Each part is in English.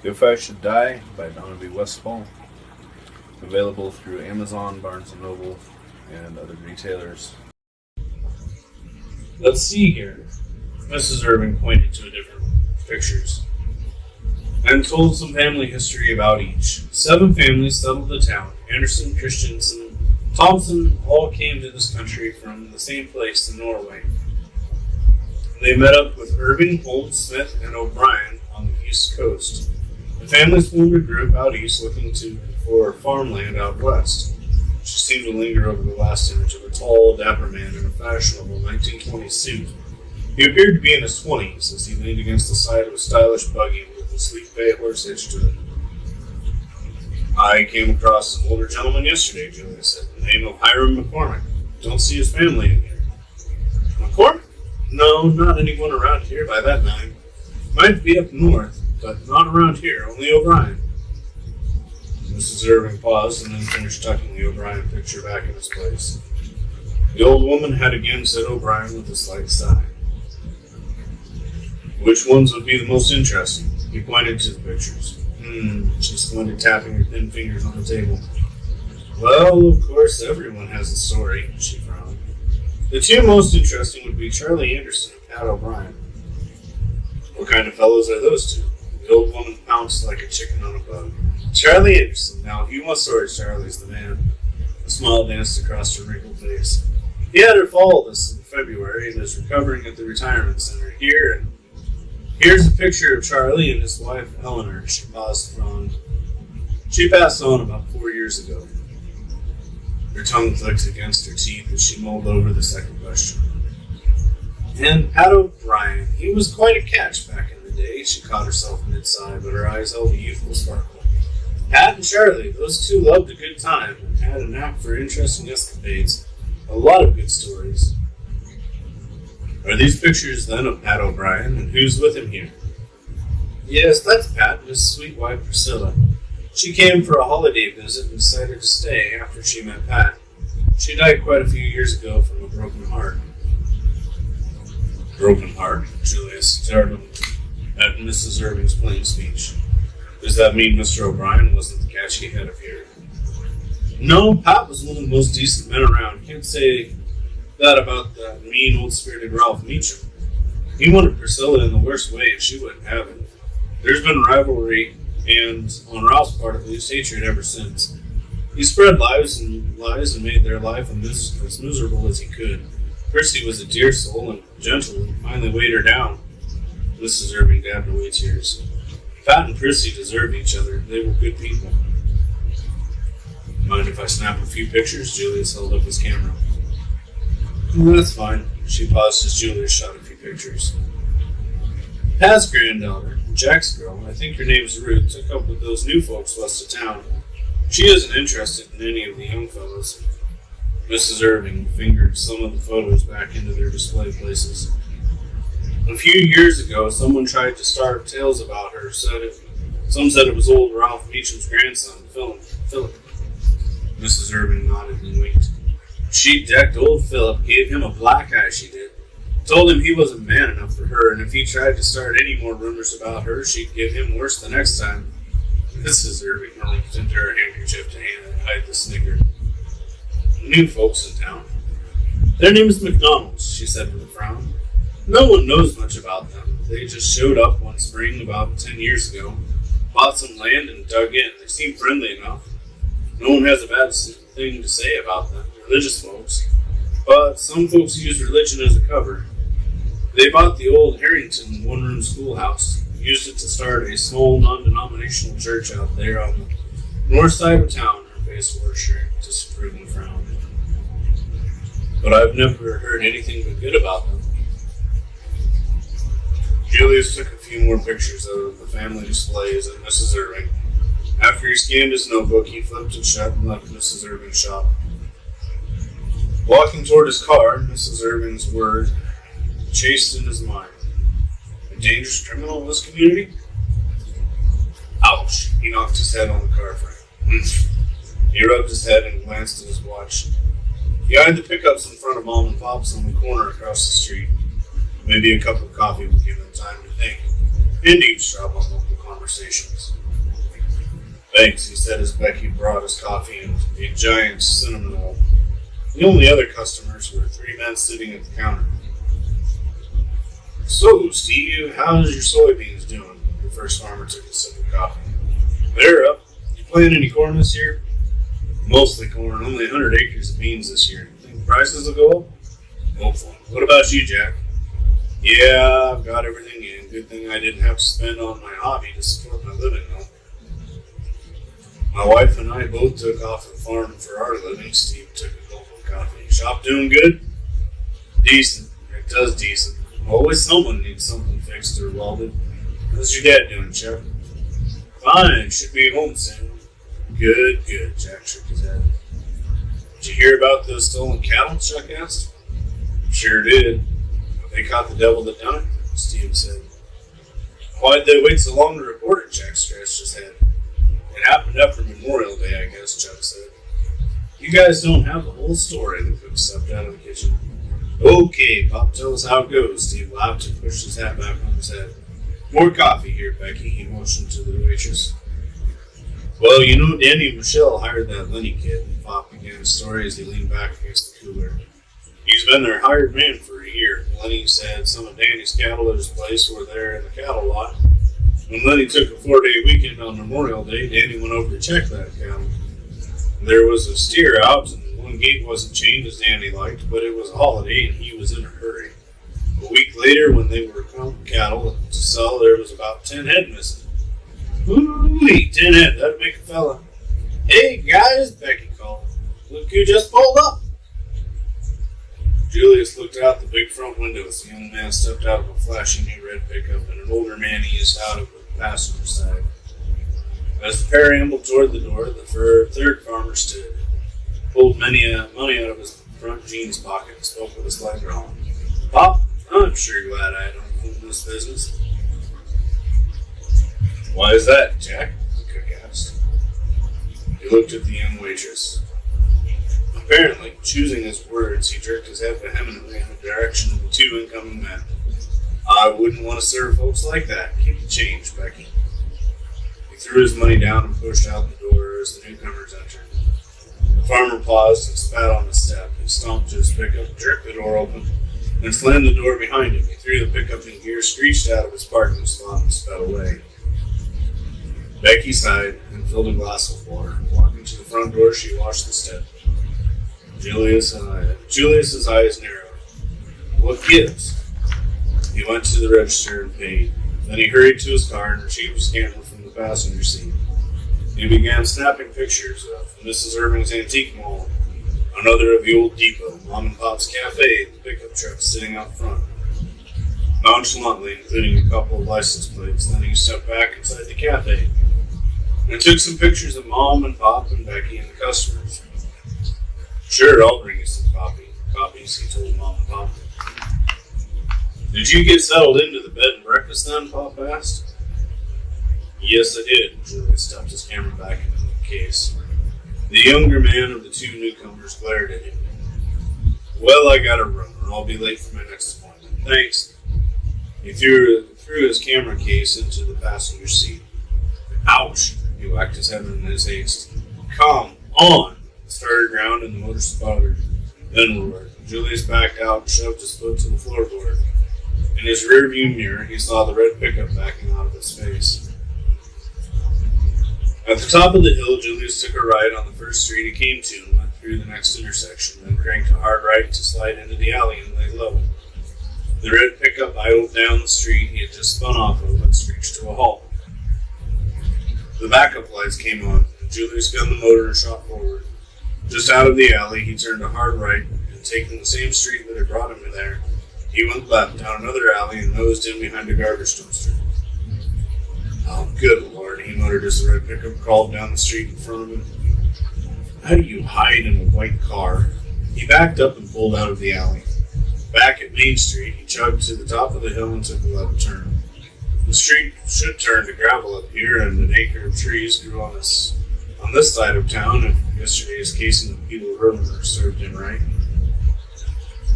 If I Should Die by Donevy Westphal. Available through Amazon, Barnes & Noble, and other retailers. Let's see here. Mrs. Irving pointed to different pictures and told some family history about each. 7 families settled the town. Anderson, Christensen, Thompson all came to this country from the same place in Norway. They met up with Irving, Holmes, Smith, and O'Brien on the east coast. The families formed a group out east looking for farmland out west. She seemed to linger over the last image of a tall, dapper man in a fashionable 1920s suit. He appeared to be in his 20s as he leaned against the side of a stylish buggy with a sleek bay horse hitched to it. I came across an older gentleman yesterday, Julia said, the name of Hiram McCormick. Don't see his family in here. McCormick? No, not anyone around here by that name. Might be up north, but not around here, only O'Brien. Mrs. Irving paused and then finished tucking the O'Brien picture back in its place. The old woman had again said O'Brien with a slight sigh. Which ones would be the most interesting? He pointed to the pictures. She squinted, tapping her thin fingers on the table. Well, of course, everyone has a story, she frowned. The 2 most interesting would be Charlie Anderson and Pat O'Brien. What kind of fellows are those 2? The old woman pounced like a chicken on a bug. Charlie Anderson. Now, if you want stories, Charlie's the man. A smile danced across her wrinkled face. He had her fall this in February and is recovering at the retirement center here. And here's a picture of Charlie and his wife, Eleanor. She passed on about 4 years ago. Her tongue clicked against her teeth as she mulled over the second question. And Pat O'Brien, he was quite a catch back in the day. She caught herself mid-sigh, but her eyes held a youthful sparkle. Pat and Charlie, those 2 loved a good time and had a knack for interesting escapades. A lot of good stories. Are these pictures then of Pat O'Brien, and who's with him here? Yes, that's Pat and his sweet wife Priscilla. She came for a holiday visit and decided to stay after she met Pat. She died quite a few years ago from a broken heart. Broken heart? Julia startled at Mrs. Irving's plain speech. Does that mean Mr. O'Brien wasn't the catch he had of here? No, Pat was one of the most decent men around. Can't say that about that mean, old-spirited Ralph Meacham. He wanted Priscilla in the worst way, and she wouldn't have it. There's been rivalry, and on Ralph's part at least, hatred ever since. He spread lies and made their life as miserable as he could. Prissy was a dear soul and gentle, and finally weighed her down. Mrs. Irving dabbed away tears. Pat and Prissy deserved each other. They were good people. Mind if I snap a few pictures? Julius held up his camera. That's fine. She paused as Julius shot a few pictures. Pat's granddaughter, Jack's girl, I think her name's Ruth, took up with those new folks west of town. She isn't interested in any of the young fellows. Mrs. Irving fingered some of the photos back into their display places. A few years ago, someone tried to start tales about her. Some said it was old Ralph Meacham's grandson, Philip. Mrs. Irving nodded and winked. She decked old Philip, gave him a black eye, she did. Told him he wasn't man enough for her, and if he tried to start any more rumors about her, she'd give him worse the next time. Mrs. Irving reached into her handkerchief to hide the snicker. New folks in town. Their name is McDonald's, she said with a frown. No one knows much about them. They just showed up one spring about 10 years ago, bought some land and dug in. They seem friendly enough. No one has a bad thing to say about them, religious folks. But some folks use religion as a cover. They bought the old Harrington one-room schoolhouse, used it to start a small non-denominational church out there on the north side of town. Her face wore a shrink, disapproving frown. But I've never heard anything but good about them. Julius took a few more pictures of the family displays at Mrs. Irving. After he scanned his notebook, he flipped it shut and left Mrs. Irving's shop. Walking toward his car, Mrs. Irving's word chased in his mind. A dangerous criminal in this community? Ouch! He knocked his head on the car frame. He rubbed his head and glanced at his watch. He eyed the pickups in front of Mom and Pop's on the corner across the street. Maybe a cup of coffee would give him time to think and eavesdrop on local conversation. conversations. Thanks, he said as Becky brought us coffee and a giant cinnamon roll. The only other customers were 3 men sitting at the counter. So, Steve, how's your soybeans doing? The first farmer took a sip of coffee. They're up. You plant any corn this year? Mostly corn, only 100 acres of beans this year. Think prices will go up? Hopefully. What about you, Jack? Yeah, I've got everything in. Good thing I didn't have to spend on my hobby to support my living, though. My wife and I both took off the farm for our living. Steve took a gulp of coffee. Shop doing good? Decent. It does decent. Always someone needs something fixed or welded. How's your dad doing, Chuck? Fine. Should be home soon. Good, good. Jack shook his head. Did you hear about the stolen cattle? Chuck asked. Sure did. They caught the devil that done it? Steve said. Why'd they wait so long to report it? Jack scratched his head. It happened after Memorial Day, I guess, Chuck said. You guys don't have the whole story, the cook stepped out of the kitchen. Okay, Pop, tell us how it goes. Steve laughed and pushed his hat back on his head. More coffee here, Becky, he motioned to the waitress. Well, you know, Danny and Michelle hired that Lenny kid, and Pop began his story as he leaned back against the cooler. He's been their hired man for a year. Lenny said some of Danny's cattle at his place were there in the cattle lot. When Lenny took a 4-day weekend on Memorial Day, Danny went over to check that cattle. There was a steer out, and one gate wasn't chained as Danny liked, but it was a holiday and he was in a hurry. A week later, when they were counting cattle to sell, there was about 10 head missing. Ooh-wee, 10 head, that'd make a fella. Hey, guys, Becky called. Look who just pulled up. Julius looked out the big front window as the young man stepped out of a flashing new red pickup and an older man eased out of the passenger side. As the pair ambled toward the door, the third farmer stood, pulled money out of his front jeans pocket, and spoke with a slight drawl. Pop, I'm sure glad I don't own this business. Why is that, Jack? The cook asked. He looked at the young waitress. Apparently, choosing his words, he jerked his head vehemently in the direction of the 2 incoming men. I wouldn't want to serve folks like that. Keep the change, Becky. He threw his money down and pushed out the door as the newcomers entered. The farmer paused and spat on the step. He stomped to his pickup, jerked the door open, and slammed the door behind him. He threw the pickup in gear, screeched out of his parking spot, and sped away. Becky sighed and filled a glass with water. Walking to the front door, she washed the step. Julius's eyes narrowed. What gives? He went to the register and paid. Then he hurried to his car and retrieved a scanner from the passenger seat. He began snapping pictures of Mrs. Irving's Antique Mall, another of the old depot, Mom and Pop's Cafe, and the pickup truck sitting out front. Nonchalantly, including a couple of license plates, then he stepped back inside the cafe and took some pictures of Mom and Pop and Becky and the customers. Sure, I'll bring you some copies, he told Mom and Pop. Did you get settled into the bed and breakfast then? Pop asked. Yes, I did. Julius stuffed his camera back into the case. The younger man of the 2 newcomers glared at him. Well, I gotta run, or I'll be late for my next appointment. Thanks. He threw his camera case into the passenger seat. Ouch! He whacked his head in his haste. Come on! Started round and the motor sputtered, then roared. Julius backed out and shoved his foot to the floorboard. In his rearview mirror, he saw the red pickup backing out of his face. At the top of the hill, Julius took a right on the first street he came to and went through the next intersection, then cranked a hard right to slide into the alley and lay low. The red pickup idled down the street he had just spun off of and screeched to a halt. The backup lights came on, and Julius gunned the motor and shot forward. Just out of the alley, he turned a hard right, and taking the same street that had brought him there, he went left down another alley and nosed in behind a garbage dumpster. Oh, good Lord, he muttered as the red pickup crawled down the street in front of him. How do you hide in a white car? He backed up and pulled out of the alley. Back at Main Street, he chugged to the top of the hill and took a left turn. The street should turn to gravel up here, and an acre of trees grew on this side of town if yesterday's casing of Peter River served him right.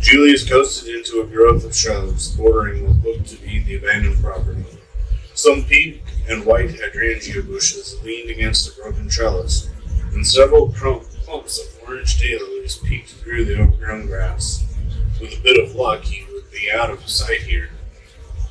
Julius coasted into a growth of shrubs bordering what looked to be the abandoned property. Some pink and white hydrangea bushes leaned against a broken trellis, and several clumps of orange daylilies peeked through the overgrown grass. With a bit of luck, he would be out of sight here,